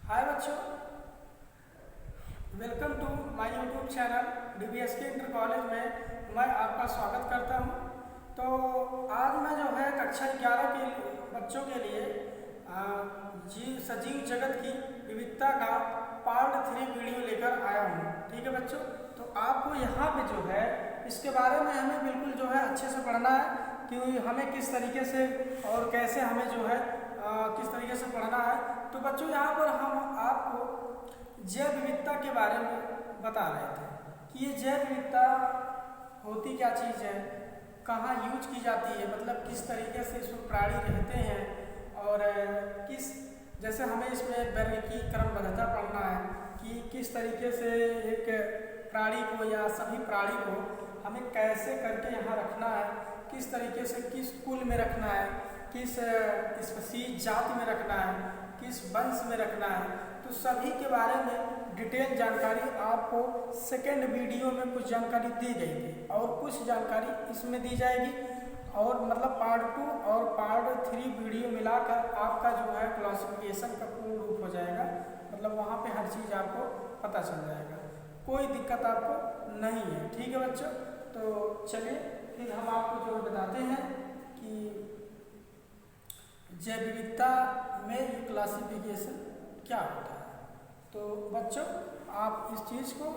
हाय बच्चों, welcome to my YouTube channel DBSK inter college में मैं आपका स्वागत करता हूं। तो आज मैं जो है कक्षा 11 के बच्चों के लिए सजीव जगत की विविधता का पार्ट 3 वीडियो लेकर आया हूं। ठीक है बच्चों, तो आपको यहाँ पे जो है इसके बारे में हमें बिल्कुल जो है अच्छे से पढ़ना है कि हमें किस तरीके से और कैसे हमें जो है किस तरीके से पढ़ना है। तो बच्चों यहाँ पर हम आपको जैव विविधता के बारे में बता रहे थे कि ये जैव विविधता होती क्या चीज़ है, कहाँ यूज की जाती है, मतलब किस तरीके से इसमें प्राणी रहते हैं और किस जैसे हमें इसमें वर्ग की क्रमबद्धता पढ़ना है कि किस तरीके से एक प्राणी को या सभी प्राणी को हमें कैसे करके यहाँ रखना है, किस तरीके से किस कुल में रखना है, किस स्पीशीज जाति में रखना है, किस वंश में रखना है। तो सभी के बारे में डिटेल जानकारी आपको सेकेंड वीडियो में कुछ जानकारी दी गई थी और कुछ जानकारी इसमें दी जाएगी और मतलब पार्ट 2 और पार्ट 3 वीडियो मिलाकर आपका जो है क्लासिफिकेशन का पूर्ण रूप हो जाएगा। मतलब वहाँ पे हर चीज़ आपको पता चल जाएगा, कोई दिक्कत आपको नहीं है। ठीक है बच्चों, तो चलिए फिर हम आपको जो बताते हैं कि जैव विविधता में ये क्लासिफिकेशन क्या होता है। तो बच्चों आप इस चीज़ को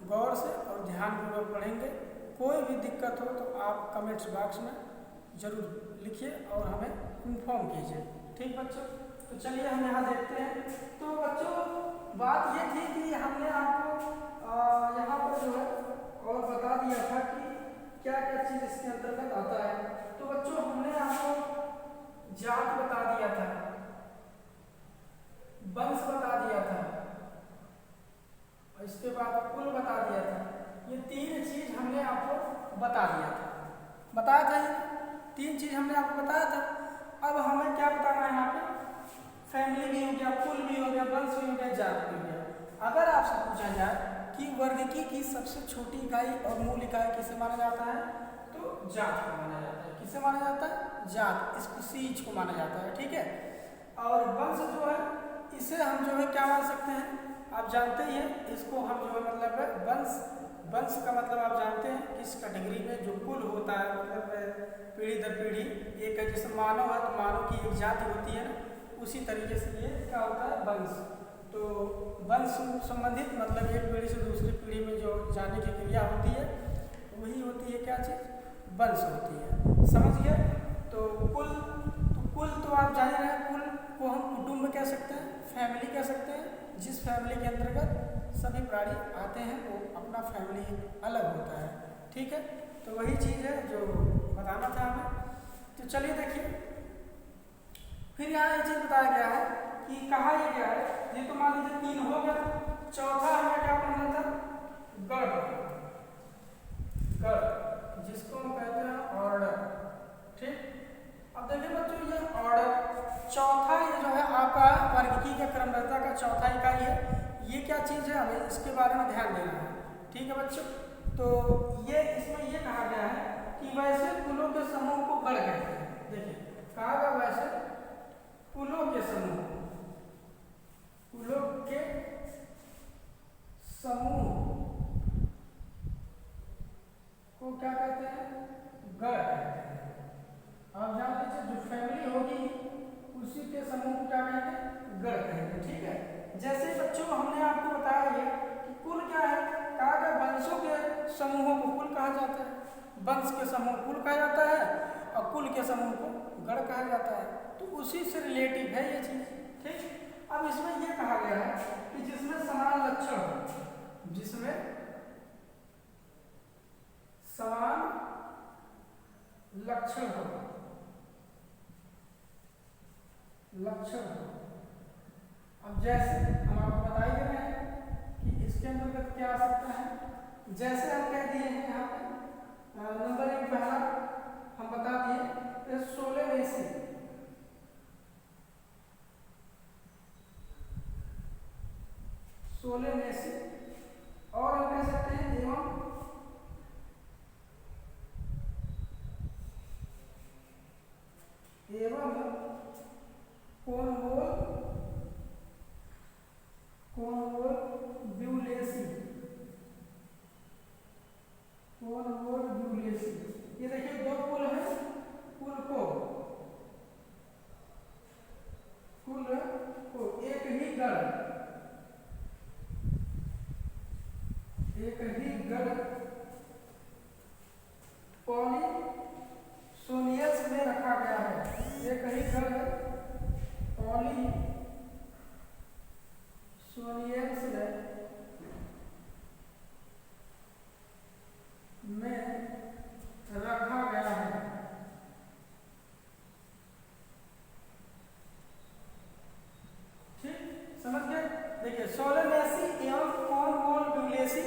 गौर से और ध्यानपूर्वक पढ़ेंगे। कोई भी दिक्कत हो तो आप कमेंट्स बॉक्स में ज़रूर लिखिए और हमें इन्फॉर्म कीजिए। ठीक बच्चों, तो चलिए हम यहाँ देखते हैं। तो बच्चों बात ये थी कि हमने आपको यहाँ पर जो है और बता दिया था कि क्या क्या चीज़ इसके अंतर्गत आता है। तो बच्चों हमने आपको जात बता दिया था, वंश बता दिया था और इसके बाद कुल बता दिया था। ये तीन चीज हमने आपको बता दिया था, बताया था। ये तीन चीज हमने आपको बताया था। अब हमें क्या बताना है यहाँ पे, फैमिली भी हो गया, कुल भी हो गया, वंश भी हो गया, जात भी हो गया। अगर आपसे पूछा जाए कि वर्निकी की सबसे छोटी इकाई और मूल इकाई किसे माना जाता है, तो जात को माना जाता है। किसे माना जाता है? जात, स्पीशीज को माना जाता है। ठीक है, और वंश जो है इसे हम जो है क्या मान सकते हैं, आप जानते ही हैं इसको हम जो है मतलब वंश, वंश का मतलब आप जानते हैं किस कैटेगरी में जो कुल होता है, मतलब पीढ़ी दर पीढ़ी एक है। जैसे मानव है तो मानव की एक जाति होती है ना, उसी तरीके से ये क्या होता है, वंश। तो वंश संबंधित मतलब एक पीढ़ी से दूसरी पीढ़ी में जो जाने की क्रिया होती है वही होती है क्या चीज़, वंश होती है। समझ गए? तो कुल तो आप जान रहे हैं, कुल को हम कुटुंब कह सकते हैं, फैमिली कह सकते हैं। जिस फैमिली के अंतर्गत सभी प्राणी आते हैं वो अपना फैमिली अलग होता है। ठीक है, तो वही चीज़ है जो बताना था हमें। तो चलिए देखिए, फिर यहाँ ये चीज़ बताया गया है कि कहा ये गया है, ये तो मान लीजिए 3 हो गया। चौथा हमें क्या पढ़ना था, गढ़, गढ़ जिसको हम कहते हैं ऑर्डर। ठीक, अब देखिए बच्चों ये ऑर्डर चौथा, ये जो है आपका वर्गीकी का क्रमबद्धता का चौथा इकाई है। ये क्या चीज़ है, हमें इसके बारे में ध्यान देना है। ठीक है बच्चों, तो ये इसमें ये कहा गया है कि वैसे कुलों के समूह को गढ़ कहते हैं। देखिए कहा गया वैसे कुलों के समूह, कुलों के समूह को क्या कहते हैं, गढ़ कहते हैं। आप जान लीजिए जो फैमिली होगी उसी के समूह को क्या कहते हैं, गढ़ कहते हैं। ठीक है, जैसे बच्चों हमने आपको बताया ये कि कुल क्या है, कहा गया वंशों के समूहों को कुल कहा जाता है, वंश के समूह कुल कहा जाता है और कुल के समूह को गढ़ कहा जाता है। तो उसी से रिलेटिव है ये चीज। ठीक, अब इसमें यह कहा गया है कि जिसमें समान लक्षण हो, जिसमें समान लक्षण हो, लक्षण हो। अब जैसे हम आपको बता ही रहे हैं कि इसके अंतर्गत क्या आ सकता है, जैसे हम कह दिए हैं यहाँ पे नंबर 1 पहला हम बता दिए सोलेनेसी, सोलेनेसी, और हम कह सकते हैं एवं कोनवोल गढ़, एक ही गढ़ पॉलीसोनियल्स में रखा गया है। एक ही गढ़ पॉलीसोनियल्स में रखा गया है। ठीक, समझ गए? देखिए सोलेनेसी एवं कॉनवोल्वुलेसी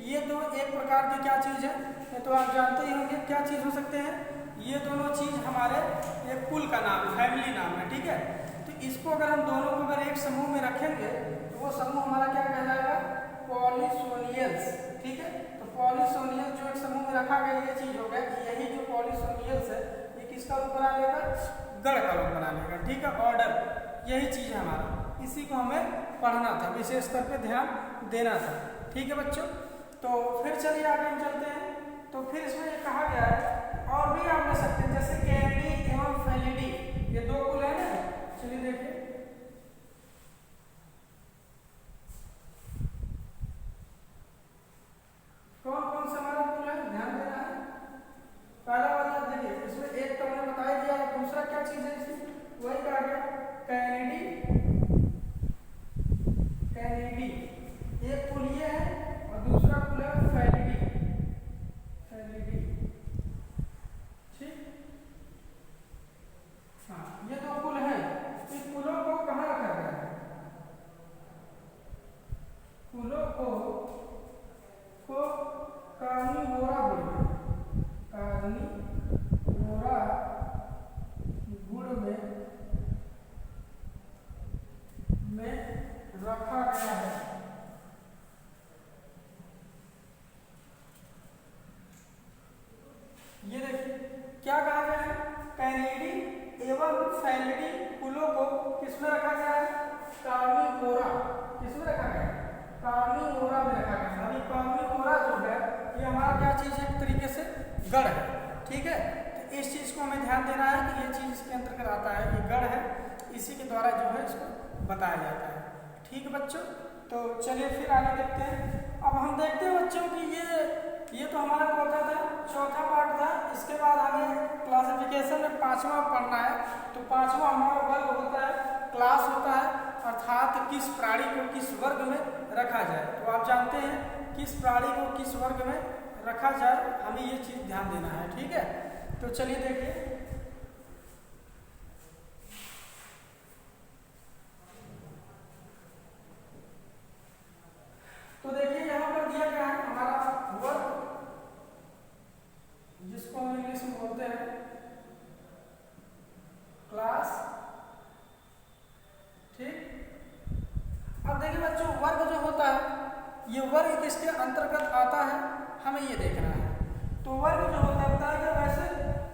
ये दो एक प्रकार की क्या चीज है, ये तो आप जानते ही होंगे क्या चीज हो सकते हैं। ये दोनों चीज हमारे एक कुल का नाम, फैमिली नाम है। ठीक है, तो इसको अगर हम दोनों को अगर एक समूह में रखेंगे तो वो समूह हमारा क्या कहलाएगा? पॉलीसोनियल्स। ठीक है, तो पॉलीसोनियल्स जो एक समूह में रखा गया ये चीज हो गया। यही जो पॉलीसोनियल्स है ये किसका रूप बना लेगा? गढ़ का रूप बना लेगा। ठीक है, ऑर्डर यही चीज है हमारा, इसी को हमें पढ़ना था, विशेष स्तर पे ध्यान देना था। ठीक है बच्चों, तो फिर चलिए आगे हम चलते हैं। तो फिर इसमें ये कहा गया है और भी आप ले सकते हैं, जैसे कैनिडी एवं फेलिडी, ये दो कुल है ना। चलिए देखिए, कौन कौन से हमारे कुल है, ध्यान देना है। पहला वाला देखिए, इसमें एक तो हमने बता दिया, दूसरा क्या चीज है इसमें, वही कहा गया कैनिडी, कैनिडी एक कुल ये है और दूसरा कुल है फेलिडी, फेलिडी। ठीक, हाँ ये दो कुल है। इस कुलों को कहाँ रखा गया है? कुलों को कार्निवोरा बोलते हैं, कार्निवोरा गुण में रखा गया है। ये देखिए क्या कहा गया है, कैनिडी एवं फेलिडी कुलों को किसमें रखा गया है? कार्निवोरा। किसमें रखा गया है? कार्निवोरा में रखा गया है। अभी कार्निवोरा जो है ये हमारा क्या चीज है? एक तरीके से गढ़ है। ठीक है, तो इस चीज को हमें ध्यान देना है कि ये चीज इसके अंतर्गत आता है, ये गढ़ है, इसी के द्वारा जो है इसको बताया जाता है। ठीक है बच्चों, तो चलिए फिर आगे देखते हैं। अब हम देखते हैं बच्चों कि ये तो हमारा कौन था? चौथा पार्ट था। इसके बाद हमें क्लासिफिकेशन में पांचवा पढ़ना है। तो पांचवा हमारा वर्ग होता है, क्लास होता है, अर्थात किस प्राणी को किस वर्ग में रखा जाए। तो आप जानते हैं किस प्राणी को किस वर्ग में रखा जाए, हमें ये चीज ध्यान देना है। ठीक है, तो चलिए देखिए, तो देखिए यहाँ पर दिया गया है हमारा वर्ग, जिसको हम इंग्लिश में बोलते हैं क्लास। ठीक, अब देखिए बच्चों वर्ग जो होता है ये वर्ग किसके अंतर्गत आता है हमें ये देखना है। तो वर्ग जो होता है बताया, वैसे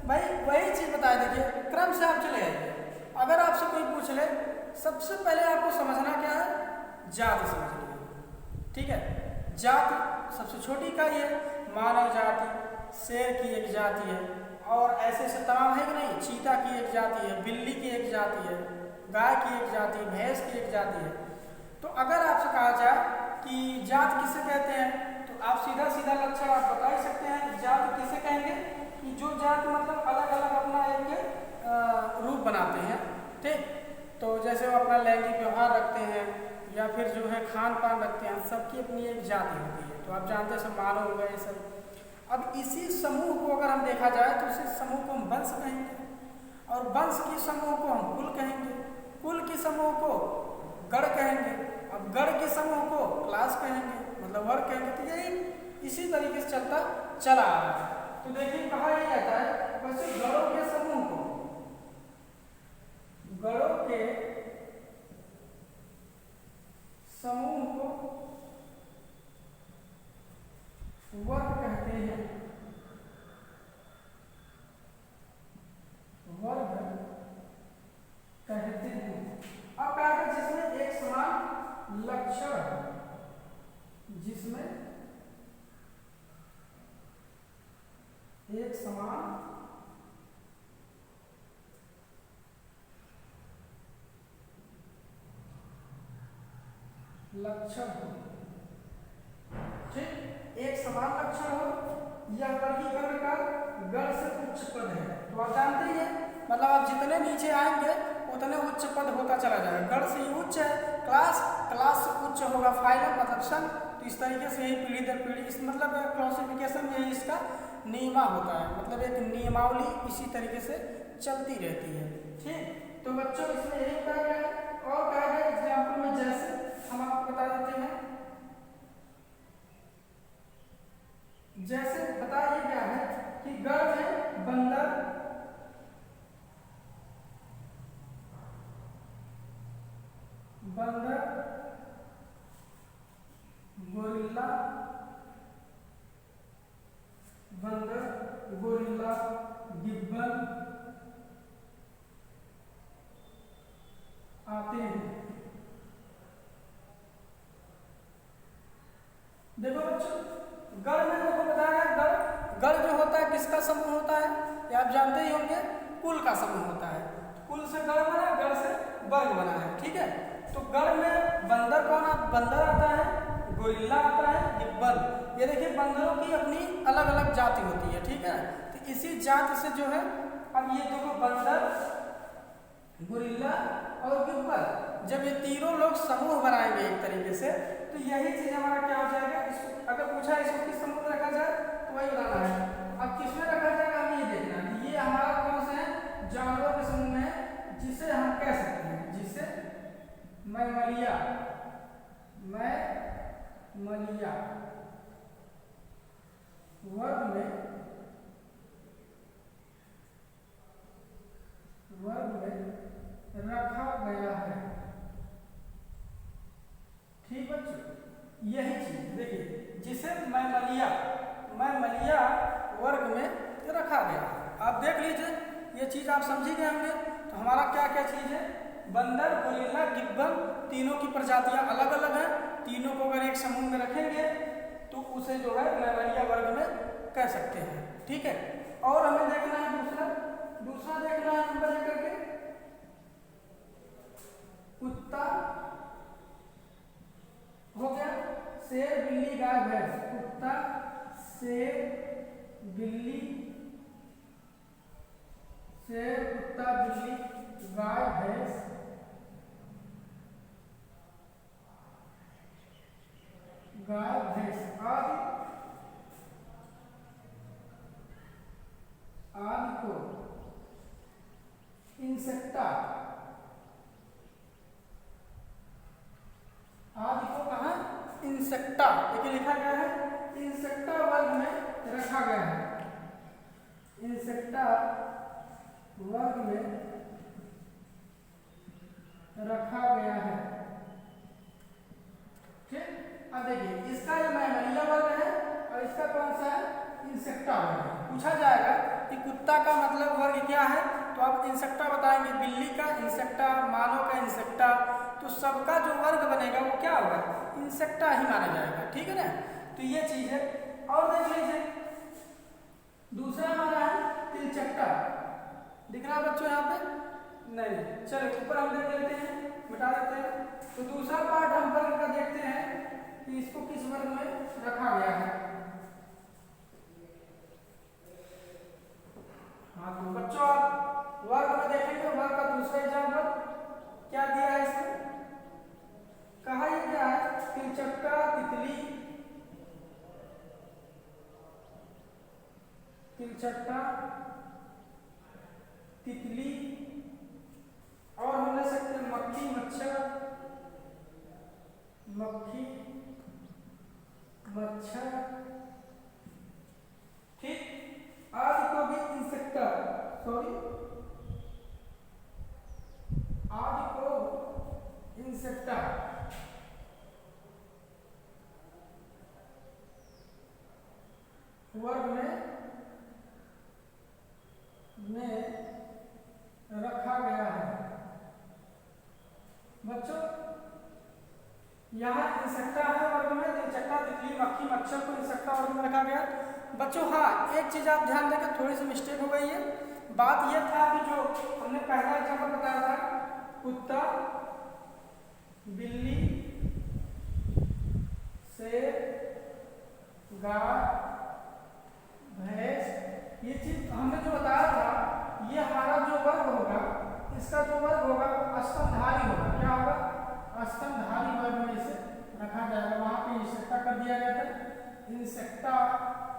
भाई वही चीज बताया। देखिए क्रम से आप चले आइए। अगर आपसे कोई पूछ ले, सबसे पहले आपको समझना क्या है? जाति समझनी है। ठीक है, जाति सबसे छोटी इकाई है। मानव जाति, शेर की एक जाति है, और ऐसे ऐसे तमाम है कि नहीं, चीता की एक जाति है, बिल्ली की एक जाति है, गाय की एक जाति है, भैंस की एक जाति है। तो अगर आपसे कहा जाए कि जात किसे कहते हैं, तो आप सीधा सीधा लक्षण आप बता ही सकते हैं कि जात किसे कहेंगे, कि जो जात मतलब अलग अलग अपना एक रूप बनाते हैं। ठीक, तो जैसे वो अपना लैंगिक व्यवहार रखते हैं या फिर जो है खान पान रखते हैं, सबकी अपनी एक जाति होती है। तो आप जानते हैं सब मानव हो गए सब। अब इसी समूह को अगर हम देखा जाए तो इसी समूह को हम वंश कहेंगे, और वंश की समूह को हम कुल कहेंगे, कुल की समूह को गढ़ कहेंगे, अब गढ़ के समूह को क्लास कहेंगे, मतलब वर्ग कहेंगे। तो यही इसी तरीके से चलता चला आ रहा है। तो देखिए कहा यह जाता है वैसे गढ़ों के समूह को, गढ़ों के समूह को वर्ग कहते हैं, वर्ग कहते हैं। अब कहा गया जिसमें एक समान लक्षण, जिसमें एक समान लक्षण हो, ठीक, एक समान लक्षण हो, यह वर्गीकरण का गण से उच्च पद है। तो आप जानते ही हैं, मतलब आप जितने नीचे आएंगे उतने उच्च पद होता चला जाएगा। गण से ही उच्च है, क्लास, क्लास से उच्च होगा फाइलम मतलब संघ। तो इस तरीके से ही पीढ़ी दर पीढ़ी, इस मतलब क्लासिफिकेशन में इसका नियमा होता है, मतलब एक नियमावली इसी तरीके से चलती रहती है, ठीक। तो बच्चों इसमें यही कहा गया है। और कहा गया एग्जाम्पल में, जैसे हम आपको बता देते हैं, जैसे बताइए क्या है कि गण में बंदर, गोरिल्ला, गिब्बन आते हैं। देखो बच्चों, गण में देखो बताया गण जो होता है किसका समूह होता है, ये आप जानते ही होंगे, कुल का समूह होता है। कुल से गण बना, गण से वर्ग बना है, ठीक है। तो गण में बंदर कौन आता, बंदर आता है, गोरिल्ला आता है, गिब्बन। ये देखिए बंदरों की अपनी अलग अलग जाति होती है, ठीक है। तो इसी जाति से जो है, अब ये देखो बंदर, गोरिल्ला और गिब्बन, जब ये तीनों लोग समूह बनाएंगे एक तरीके से, तो यही चीज हमारा क्या हो जाएगा। इसको अगर पूछा इसको किस समूह में रखा जाए तो वही बताना है। अब किसमें रखा जाएगा हमें ये देखना है कि ये हमारा कौन सा है, जानवरों के समूह में है, जिसे हम कह सकते हैं, जिसे मैमलिया वर्ग में रखा गया है, ठीक बच्चों। यही चीज देखिए, जिसे मैमलिया वर्ग में रखा गया। आप देख लीजिए, ये चीज आप समझी गए होंगे। तो हमारा क्या क्या चीज है, बंदर, गोरिल्ला, गिब्बन, तीनों की प्रजातियां अलग अलग हैं। तीनों को अगर एक समूह में रखेंगे तो उसे जो है मैमलिया वर्ग में कह सकते हैं, ठीक है। और हमें देखना है दूसरा देखना है नंबर लेकर के, कुत्ता हो गया, शेर, बिल्ली, गाय, भैंस। कुत्ता, शेर, बिल्ली, कुत्ता, बिल्ली, गाय, भैंस, आदि को इंसेक्टा, आदि को कहा इंसेक्टा, देखिए लिखा गया है, इंसेक्टा वर्ग में रखा गया है, इंसेक्टा वर्ग में रखा गया है, ठीक। अब देखिए इसका ये मैमलिया वर्ग है और इसका कौन सा है, इंसेक्टा वर्ग है। पूछा जाएगा कि कुत्ता का मतलब वर्ग क्या है, तो आप इंसेक्टा बताएंगे, बिल्ली का इंसेक्टा, मानव का इंसेक्टा। तो सबका जो वर्ग बनेगा वो क्या होगा, इंसेक्टा ही माना जाएगा, ठीक है ना। तो ये चीज है। और देख लीजिए दूसरा हमारा है तिलचट्टा, दिख रहा है बच्चों यहाँ पे, नहीं चलो ऊपर हम देख लेते हैं, मिटा देते हैं। तो दूसरा पार्ट हम वर्ग का देखते हैं कि इसको किस वर्ग में रखा गया है। हाँ तो बच्चों आप वर्ग में देखेंगे, वर्ग का दूसरा एग्जाम्पल क्या दिया है इसमें, कहा ये क्या है, तिलचट्टा, तितली, और हम ले सकते हैं मक्खी, मच्छर, ठीक। आदि को भी इंसेक्टा, आदि को इंसेक्टा वर्ग में रखा गया है। बच्चों यहाँ इंसेक्टा है वर्ग में, तिलचट्टा, तितली, मक्खी, मच्छर को इंसेक्टा वर्ग में रखा गया। बच्चों हाँ एक चीज आप ध्यान देंगे, थोड़ी सी मिस्टेक हो गई है। बात यह था कि जो हमने पहला एग्जाम्पल बताया था, कुत्ता, बिल्ली, इंसेक्टा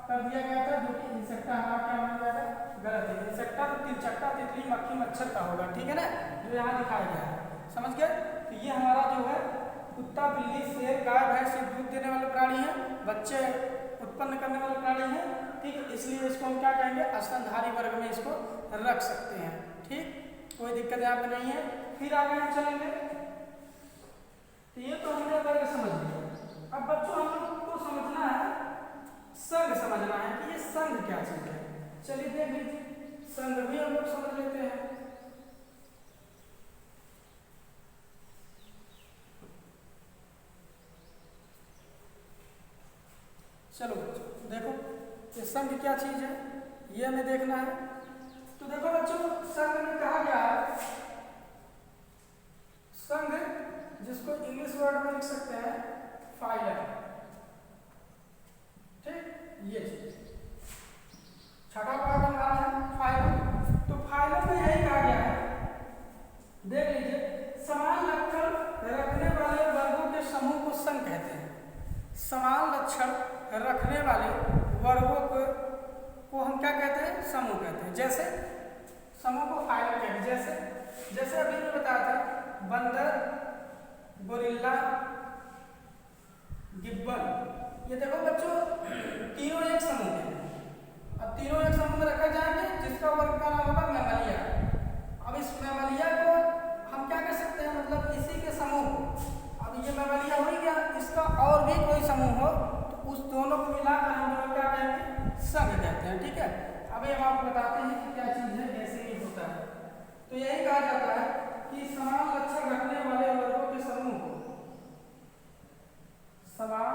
कर दिया गया था, जो कि इंसेक्टा हमारा क्या माना जाएगा, गलत है। इंसेक्टा तो तिलचट्टा, तितली, मक्खी, मच्छर का होगा, ठीक है ना, जो यहाँ दिखाया गया है, समझ गए। तो ये हमारा जो है कुत्ता, बिल्ली, शेर, गाय, भैंस ये दूध देने वाले प्राणी हैं, बच्चे उत्पन्न करने वाले प्राणी हैं, ठीक है, इसलिए इसको हम क्या कहेंगे, स्तनधारी वर्ग में इसको रख सकते हैं, ठीक, कोई दिक्कत यहाँ पे नहीं है। फिर आगे हम चलेंगे, तो ये तो हमने वर्ग समझ लिया। अब बच्चों हम लोग को समझना है, संघ समझना है कि ये संघ क्या चीज है। चलिए देख लीजिए, संघ भी हम लोग समझ लेते हैं। चलो बच्चों देखो, ये संघ क्या चीज है ये हमें देखना है। तो देखो बच्चों, संघ में कहा गया है, संघ जिसको इंग्लिश वर्ड में लिख सकते हैं फाइलम, ठीक, ये चीज छठा पार्ट हमारा है फाइलम। तो फाइलम में यही कहा गया है, देख लीजिए, समान लक्षण रखने वाले वर्गों के समूह को संघ कहते हैं। समान लक्षण रखने वाले वर्गों को हम क्या कहते हैं, समूह कहते हैं। जैसे समूह को फाइलम कहते हैं, जैसे अभी मैं बताया था, बंदर, गोरिल्ला, गिब्बन, ये देखो बच्चों तीनों एक समूह के हैं। अब तीनों एक समूह में रखा जाएंगे, जिसका वर्ग का नाम होगा मैमलिया। अब इस मैमलिया को हम क्या कह सकते हैं, मतलब इसी के समूह को, अब ये मैमलिया हो गया, इसका और भी कोई समूह हो तो उस दोनों को मिलाकर हम लोग क्या कहेंगे, संघ कहते हैं, ठीक है। अभी हम आपको बताते हैं कि क्या चीज है, कैसे ये होता है। तो यही कहा जाता है कि समान लक्षण रखने वाले वर्गों के समूह को समान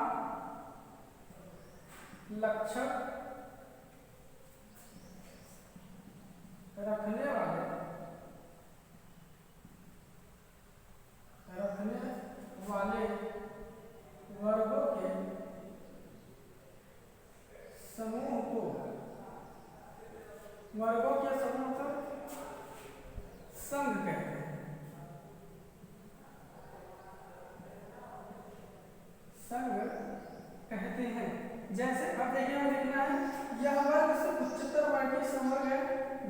लक्षण रखने वाले वर्गों के समूह को संघ कहते हैं। संघ कहते हैं। जैसे अब देखिए, हमें लिखना है, यह वर्ग से उच्चतर वर्गीय समवर्ग है।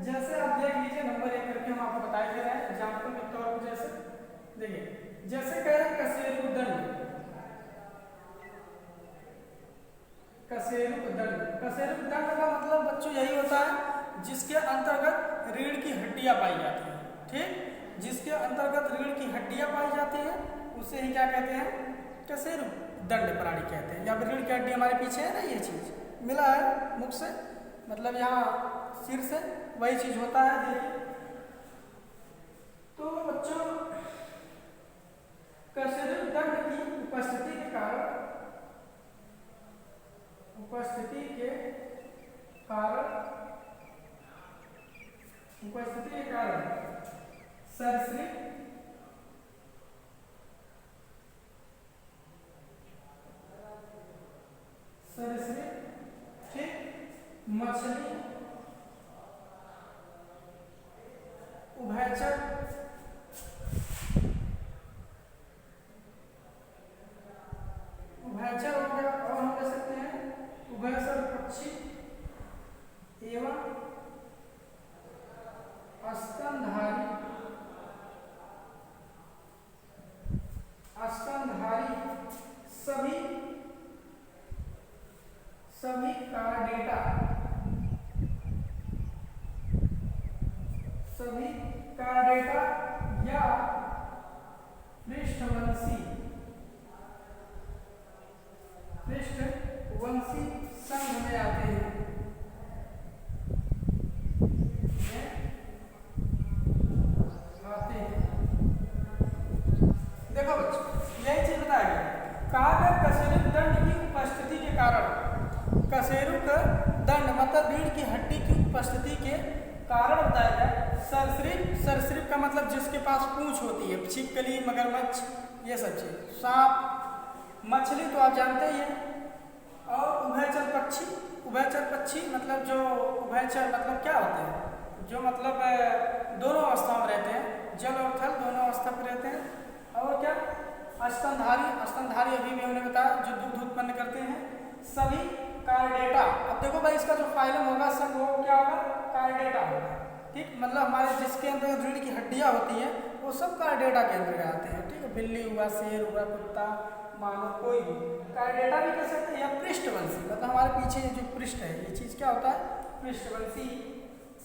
जैसे आप देख लीजिए, नंबर 1 करके हम आपको बता दे रहे हैं एग्जाम्पल के तौर पर। जैसे देखिए, जैसे कह रहे हैं कशेरुक दंड, कशेरुक दंड। कशेरुक दंड का मतलब बच्चों यही होता है जिसके अंतर्गत रीढ़ की हड्डियां पाई जाती हैं, ठीक, जिसके अंतर्गत रीढ़ की हड्डियां पाई जाती हैं उसे ही क्या कहते हैं, कशेरुक दंड प्राणी कहते हैं। या फिर रीढ़ की हड्डी हमारे पीछे है ना, ये चीज मिला है मुख से, मतलब यहाँ सिर से वही चीज होता है, देखिए। तो बच्चों कशेरुक दंड की उपस्थिति के कारण सरीसृप ठीक, मछली, उभयचर, हो गया, और हम कह सकते हैं उभयचर पक्षी एवं स्तनधारी सभी का डेटा या पृष्ठवंशी संघ में आते हैं। देखो बच्चों, यही चीज बताया गया, कहा कशेरुक दंड की उपस्थिति के कारण, कशेरुक दंड मतलब रीढ़ की हड्डी की उपस्थिति के कारण बताया गया। सरीसृप का मतलब जिसके पास पूंछ होती है, छिपकली, मगरमच्छ, ये सब चीज, सांप, मछली तो आप जानते ही हैं, और उभयचर पक्षी मतलब जो उभयचर मतलब क्या होते हैं, जो मतलब दोनों अवस्थाओं में रहते हैं, जल और थल दोनों अवस्था में रहते हैं। और क्या, स्तनधारी अभी भी हमने बताया, जो दूध उत्पन्न करते हैं। सभी कार्डेटा। अब देखो भाई इसका जो फाइलम होगा संघ वो क्या होगा, कार्डेटा होगा। ठीक, मतलब हमारे जिसके अंदर रीढ़ की हड्डियां होती हैं वो सब कार्डेटा के अंदर आते हैं। ठीक है, बिल्ली हुआ, शेर हुआ, कुत्ता, मानव, कोई भी कार्डेटा भी कह सकते हैं, या पृष्ठवंशी, मतलब हमारे पीछे जो पृष्ठ है ये चीज क्या होता है, पृष्ठवंशी।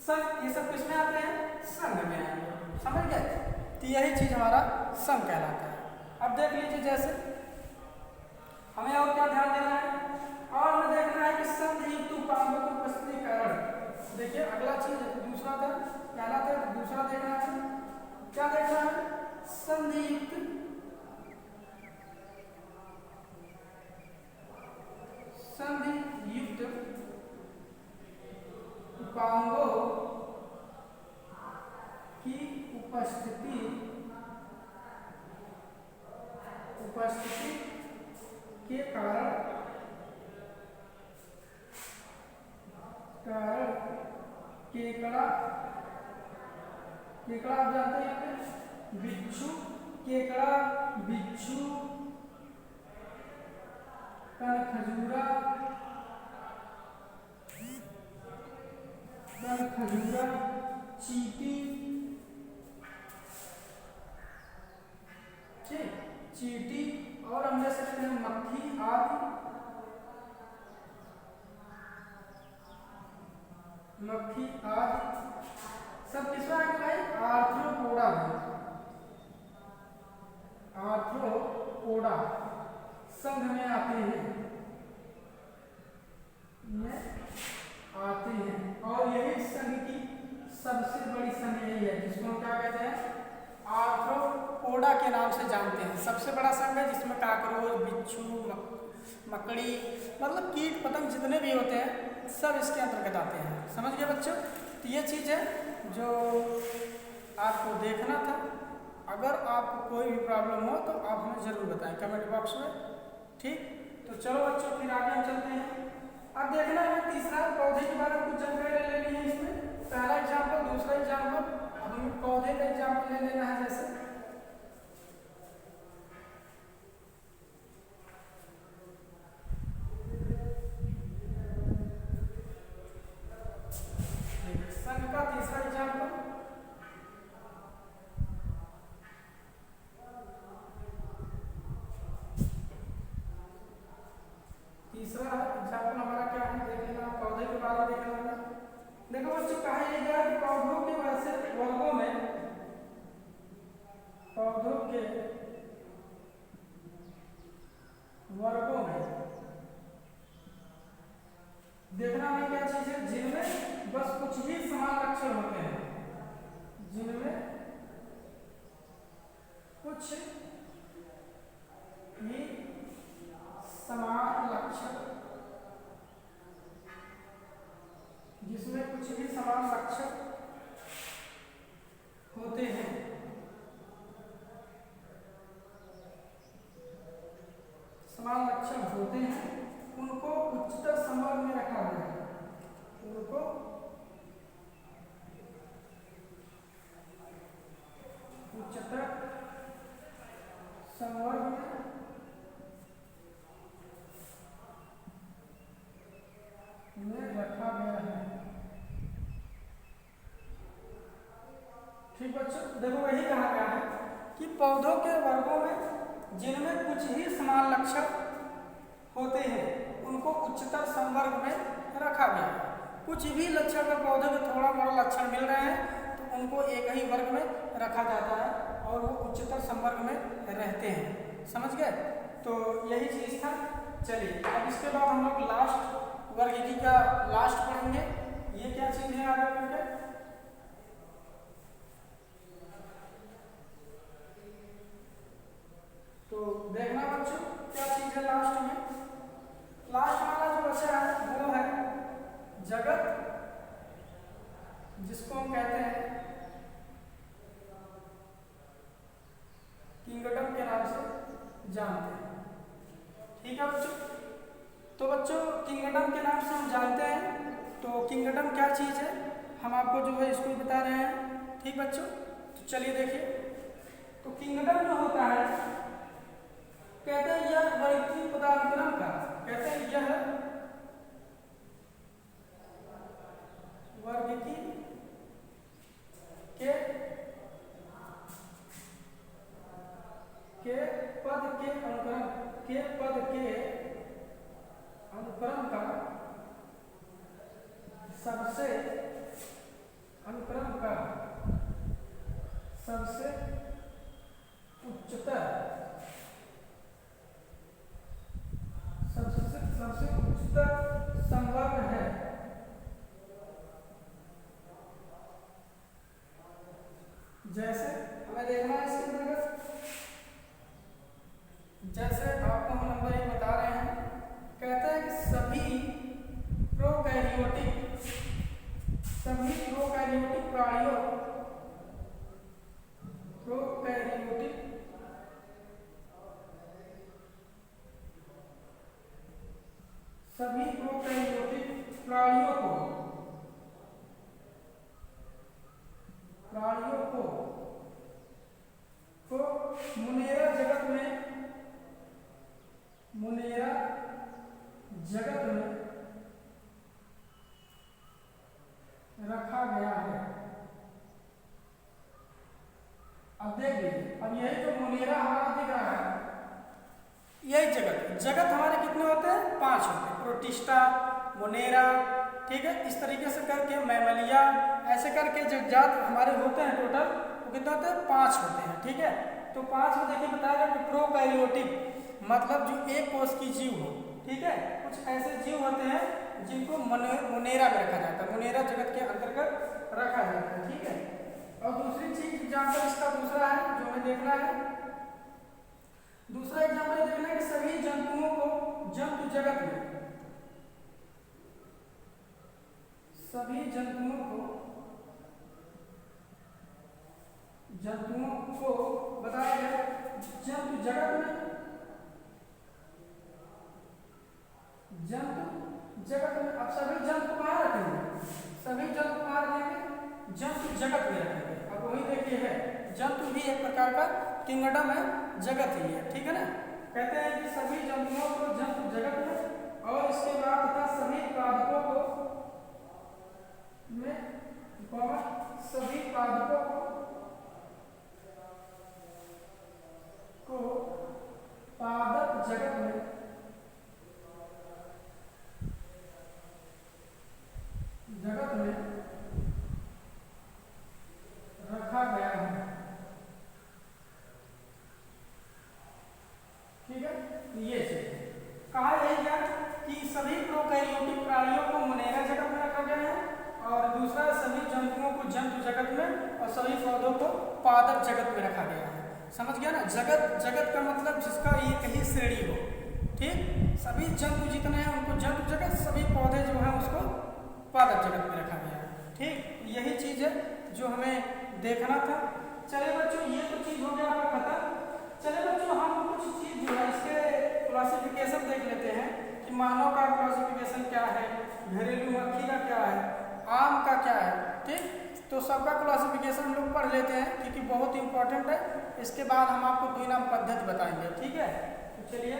संघ, ये सब किसमें आते हैं, संघ में आएंगे। समझ गए, तो यही चीज हमारा संघ कहलाता है। अब देख लीजिए, जैसे हमें और क्या ध्यान देना है, और हमें देखना है कि संधियुक्त उपांगों को प्रस्तुतीकरण। देखिए अगला चीज दूसरा था, पहला था दूसरा देखना है, क्या देखना है, संधियुक्त उपांगों की उपस्थिति के कारण केकड़ा आप जानते हैं, बिच्छू, केकड़ा, बिच्छू, कनखजूरा, चींटी, चींटी, और हम ले सकते हैं मक्खी आदि, सब किसमें आएंगे भाई, आर्थ्रोपोडा संघ में आते हैं, और यही संघ की सबसे बड़ी संघ यही है जिसको हम क्या कहते हैं, आर्थ्रोपोडा के नाम से जानते हैं। सबसे बड़ा संघ है जिसमें काकरोच, बिच्छू, मकड़ी, मतलब कीट पतंग जितने भी होते हैं सब इसके अंतर्गत आते हैं। समझ गए बच्चों, तो ये चीज़ है जो आपको देखना था। अगर आपको कोई भी प्रॉब्लम हो तो आप हमें ज़रूर बताएं कमेंट बॉक्स में। ठीक, तो चलो बच्चों फिर आगे हम चलते हैं। अब देखना है तीसरा पौधे के बारे में कुछ जानकारी ले लेनी है। इसमें पहला एग्जाम्पल, दूसरा एग्जाम्पल, अब हमें पौधे का एग्जाम्पल ले लेना है। जैसे संघ का तीसरा एग्जाम्पल, तीसरा एग्जाम्पल हमारा क्या है, देख लेना, पौधे के बारे में देख लेना। देखो बच्चों, कहा यह गया कि पौधों के वैसे वर्गों में, देखना हमें क्या चीज है, जिनमें बस कुछ ही समान लक्षण होते हैं, जिनमें कुछ ही समान लक्षण, जिसमें कुछ भी समान लक्षण होते हैं, समान लक्षण होते हैं, उनको उच्चतर संवर्ग में रखा गया है। उनको उच्चतर संवर्ग में रखा गया है। ठीक बच्चों, देखो वही कहा गया है कि पौधों के वर्गों में जिनमें कुछ ही समान लक्षण होते हैं उनको उच्चतर संवर्ग में रखा गया है। कुछ भी लक्षण का पौधे में थोड़ा बड़ा लक्षण मिल रहे हैं तो उनको एक ही वर्ग में रखा जाता है और वो उच्चतर संवर्ग में रहते हैं। समझ गए, तो यही चीज था। चलिए अब इसके बाद हम लोग लास्ट वर्गीकी का लास्ट पढ़ेंगे। ये क्या चीज है आगे बढ़ के, तो देखना बच्चों क्या चीज है लास्ट में। लास्ट वाला जो बचा है वो है जगत, जिसको हम कहते हैं किंगडम के नाम से जानते हैं। ठीक है बच्चों, तो बच्चों किंगडम के नाम से हम जानते हैं। तो किंगडम क्या चीज है हम आपको जो है इसको बता रहे हैं। ठीक बच्चों, तो चलिए देखिए, तो किंगडम जो होता है कहते हैं यह वैयक्तिक पदानुक्रम का, कहते हैं यह के पद के अनुक्रम का सबसे उच्चतर संवर्ग है। जैसे हमें देखना है इसके अंतर्गत, जैसे आपको हम नंबर 1 बता रहे हैं, कहते हैं कि सभी प्रोकैरियोटिक प्राणियों को मुनेरा जगत में रखा गया है। अब देख लीजिए, अब यही जो मुनेरा हमारा दिख रहा है, यही जगत हमारे कितने होते हैं? 5 होते हैं। प्रोटिस्टा, मुनेरा, ठीक है, इस तरीके से करके मैमलिया, ऐसे करके जो जात हमारे होते हैं टोटल वो कितने होते हैं? 5 होते हैं। ठीक है, तो 5 में देखिए बताया कि प्रोकैरियोटिक मतलब जो एक कोष की जीव हो। ठीक है, कुछ ऐसे जीव होते हैं जिनको मुनेरा में रखा जाता है, मुनेरा जगत के अंतर्गत रखा जाता है। ठीक है, और दूसरी चीज एग्जाम्पल इसका दूसरा है जो हमें देखना है, दूसरा एग्जाम्पल देखना है कि सभी जंतुओं को जंतु जगत को बताया गया जंतु जगत में अब सभी जंतु कहाँ रखेंगे? सभी जंतु कहाँ रखेंगे? जंतु जगत में रखेंगे। अब वही देखिए है, जंतु भी एक प्रकार का किंगडम है, जगत ही है। ठीक है ना, कहते हैं कि सभी जंतुओं को जंतु जगत में, और इसके बाद तथा सभी पादपों को पादप जगत में रखा गया है। ठीक है, ये चीज कहा यही गया कि सभी प्रोकैरियोटिक प्राणियों को मुनेरा जगत में रखा गया है, और दूसरा सभी जंतुओं को जंतु जगत में, और सभी पौधों को पादप जगत में रखा गया है। समझ गया ना? जगत का मतलब जिसका एक ही श्रेणी हो। ठीक, सभी जंतु जितने हैं उनको जंतु जगत, सभी पौधे जो हैं उसको पादप जगत में रखा गया है। ठीक, यही चीज है जो हमें देखना था। चलिए बच्चों, ये तो चीज हो गया आपका खत्म। चलिए बच्चों, हम कुछ चीज जो है इसके क्लासिफिकेशन देख लेते हैं कि मानव का क्लासिफिकेशन क्या है, घरेलू मक्खी का क्या है, आम का क्या है। ठीक, तो सबका क्लासिफिकेशन हम लोग पढ़ लेते हैं क्योंकि बहुत इंपॉर्टेंट है। इसके बाद हम आपको द्विनाम पद्धति बताएंगे। ठीक है, तो चलिए,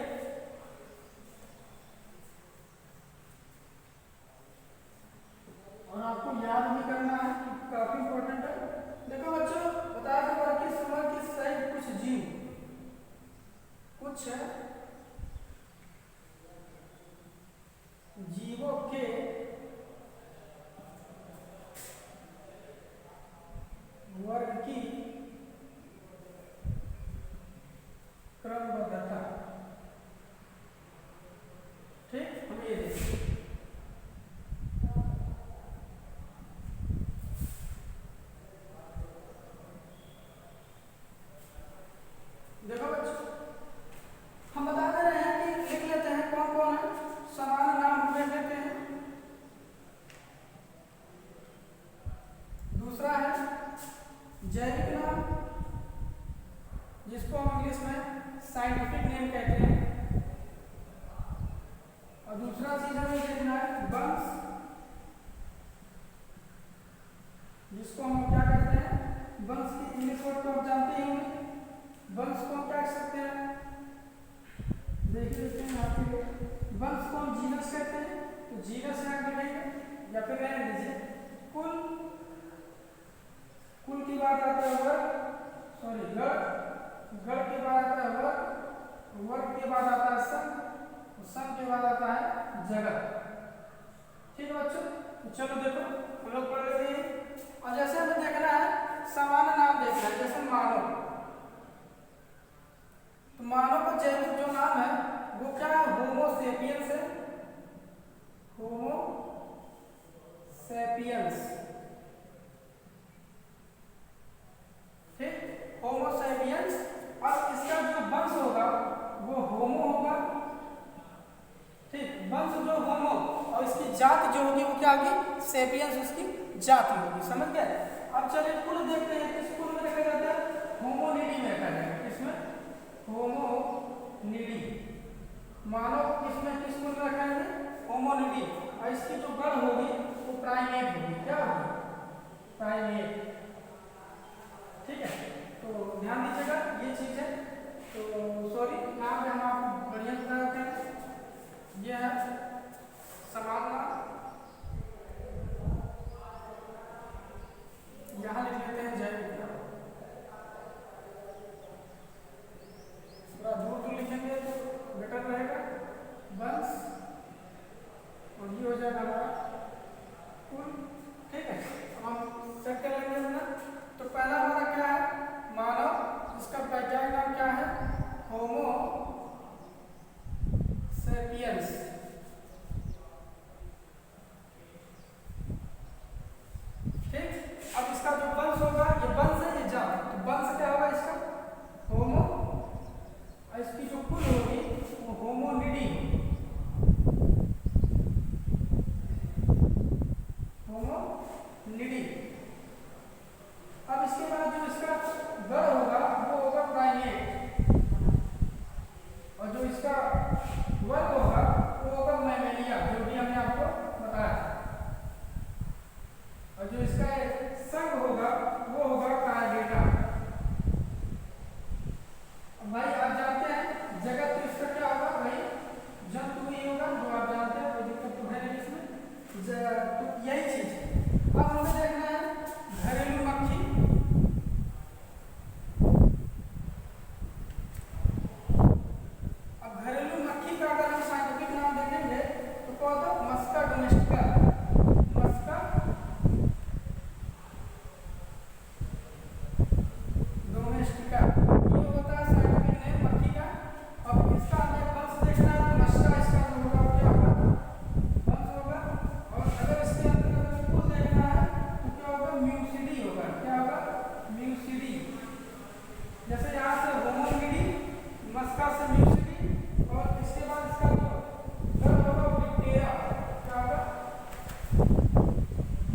और आपको याद भी करना है, काफी इंपॉर्टेंट है। देखो बच्चों, बताया कि वर्ग के समूह की सहित कुछ जीवों के वर्ग की क्रमबद्धता। ठीक, हम ये देखिए, देखो बच्चों, हम बता दे रहे हैं कि लिख लेते हैं कौन कौन है, समान नाम हम लिख लेते हैं। दूसरा है जैविक नाम, जिसको हम इंग्लिश में साइंटिफिक नेम कहते हैं। और दूसरा चीज हमें देखना है वंश, जिसको हम क्या करते हैं, वंश की इंग्लिश वर्ड को आप जानते ही होंगे। वंश को हम क्या कह सकते हैं, देख लेते हैं यहाँ पे। वंश को हम जीनस कहते हैं, तो जीनस यहाँ लिखेंगे, या फिर रहने दीजिए कुल की बात आता है वर्ग, सॉरी गण के बाद आता है वर्ग के बाद आता है सन के बाद आता है जगत। ठीक है बच्चों, तो चलो देखो हम लोग पढ़ लेते हैं। और जैसे हमें देखना है सामान्य नाम देखना है, जैसे मानव, तो मानव का जैविक जो नाम है वो क्या है, होमो सेपियंस है, होमो सेपियंस। ठीक, होमो सेपियंस। और इसका जो वंश होगा वो होमो होगा। ठीक, वंश जो होमो और इसकी जाति जो होगी वो क्या होगी, सेपियंस उसकी जाति होगी। समझ गए। अब चलिए कुल देखते हैं, किस कुल में देखा जाता है, होमोनिडी में देखा जाएगा। किसमें, होमोनिडी। मानव किसमें, किस कुल में रखा है, होमोनिडी। और इसकी जो गण होगी वो प्राइमेट होगी। क्या होगी, प्राइमेट। ठीक है, तो ध्यान दीजिएगा ये चीज है। तो सॉरी यहाँ पे हम आपको बढ़िया बता देते हैं। ये है समान नाम, यहाँ लिख लेते हैं जैविक नाम। थोड़ा दूर दूर लिखेंगे तो बेटर रहेगा। वंश, और ये हो जाएगा हमारा कुल। ठीक है, अब हम सेट कर लेंगे अपना। तो पहला हमारा क्या है, मानव। इसका वैज्ञानिक नाम क्या है, होमो सेपियंस। ठीक, अब इसका जो वंश होगा, ये वंश है ये जात, तो वंश क्या होगा इसका, होमो। और इसकी जो कुल होगी वो होमोनिडी, होमोनिडी। अब इसके बाद जो इसका गण होगा वो होगा प्राइमेट, और जो इसका वर्ग होगा वो होगा मैमेलिया, जो भी हमने आपको बताया। और जो इसका संघ होगा वो होगा कार्डेटा। भाई आप जानते हैं जगत, तो इसका क्या होगा भाई, जंतु ही होगा, जो आप जानते हैं, कोई दिक्कत तो है नहीं इसमें। तो यही चीज है। अब हमें देखना है घरेलू मक्खी। अब घरेलू मक्खी का अगर हम साइंटिफिक नाम देखेंगे तो क्या होता है, मस्का डोमेस्टिका, मस्का डोमेस्टिका, ये होता है साइंटिफिक नेम मक्खी का। अब इसका हमें वंश देखना है, तो मस्का इसका जो होगा क्या होगा, वंश होगा। और अगर इसके अंतर्गत कुल देखना है तो क्या होगा, म्यूसिडी होगा। क्या होगा, म्यूसिडी। जैसे यहाँ से होमोनिडी, मस्का से म्यूसिडी, और इसके बाद इसका जो गण होगा विक्टेरा। क्या होगा,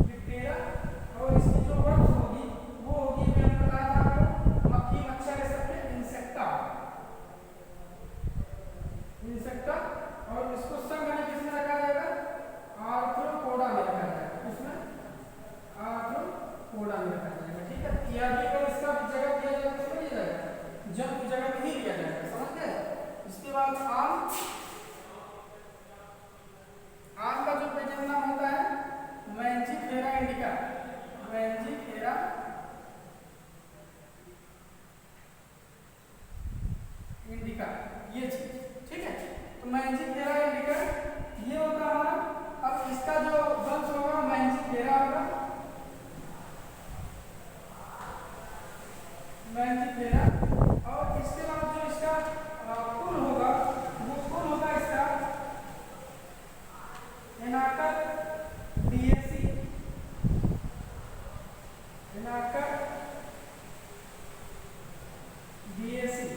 विक्टेरा। और इसकी जो वंश होगी वो होगी, मैंने बताया था आपको, मक्खी मच्छर ये सब के इंसेक्टा, इंसेक्टा। और इसको संघ में किसमें रखा जाएगा, आर्थ्रोपोडा में रखा जाएगा। इसमें आर्थ्रोपोडा में रखा जाएगा। ठीक है, टीआरबी को इसका जगह दिया जाएगा, किसमें दिया जाएगा, जंतु जगह में ही दिया जाएगा। समझ गए। इसके बाद आम, आम का जो पेजन नाम होता है मैंजीफेरा इंडिका, मैंजीफेरा इंडिका, ये चीज। ठीक है, तो मैंजीफेरा इंडिका ये होता है हमारा। अब इसका जो वंश होगा मैंजीफेरा होगा, मैंजीफेरा। और इसके बाद जो इसका कुल होगा वो कुल होगा इसका एनाकर डीएसी, एनाकर डीएसी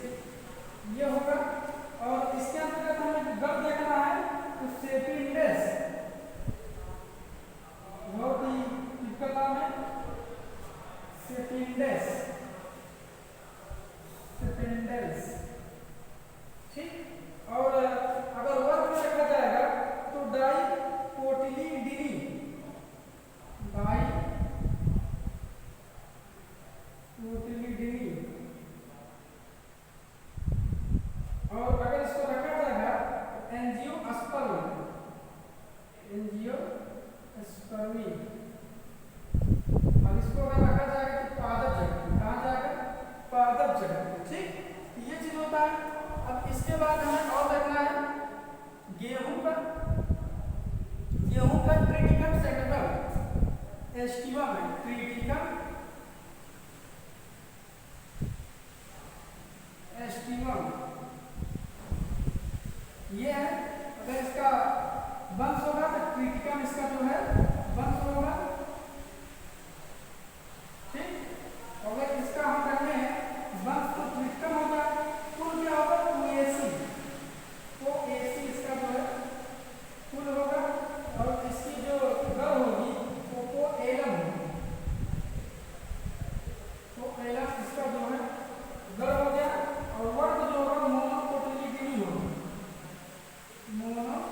ये होगा। और इसके अंतर्गत हमें गण देखना है तो सेपियंस, बहुत ही दिक्कत है, सेपियंस। एस्टिमम है, क्रिटिकल एस्टिमम ये है। अगर इसका वंश होगा तो क्रिटिकम इसका जो है वंश होगा, ठीक। अगर इसका हम करते हैं वंश तो क्रिटिकम होगा, कुल क्या होगा ओएसी, तो एसी इसका जो है कुल होगा, और इसकी जो दर होगी वो एलम होगी, तो एलम इसका जो है दर हो गया। और वर्ग जो होगा मोनोकोटिलिटी होगा, मोनोकोटिलिटी,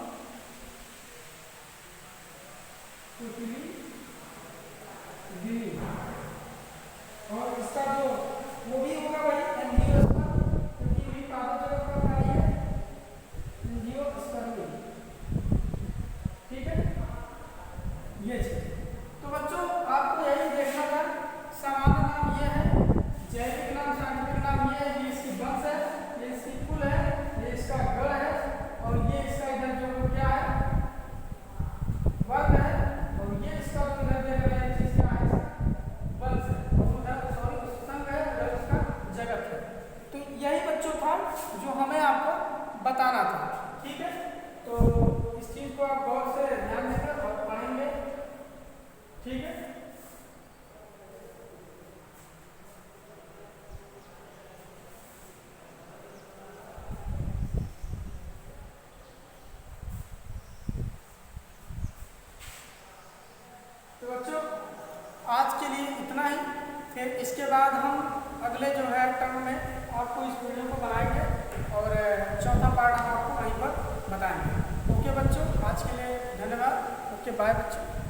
और इसका जो वो भी होगा वही एंजियोस्पर्म, क्योंकि भी पादप जगत का कार्य है एंजियोस्पर्म, ठीक है ये चीज। तो बच्चों आपको यही देखना था, सामान्य नाम ये है, जैविक नाम साइंटिफिक नाम ये है, ये इसकी वंश है, ये इसकी कुल है, ये इसका गण है, और ये इसका इधर जो क्या है वर्ग है, और ये इसका इधर दे रहा है चीज क्या है वंश है, उधर सॉरी संघ है, उधर उसका जगत है। तो यही बच्चों था जो हमें आपको बताना था, ठीक है। तो इस चीज को आप गौर से ध्यान देकर और पढ़ेंगे, ठीक है। तो बच्चों आज के लिए इतना ही, फिर इसके बाद हम अगले जो है टर्म में आपको इस वीडियो को बनाएंगे और चौथा पार्ट हम आपको वहीं पर बताएंगे। ओके बच्चों, आज के लिए धन्यवाद। ओके बाय बच्चों।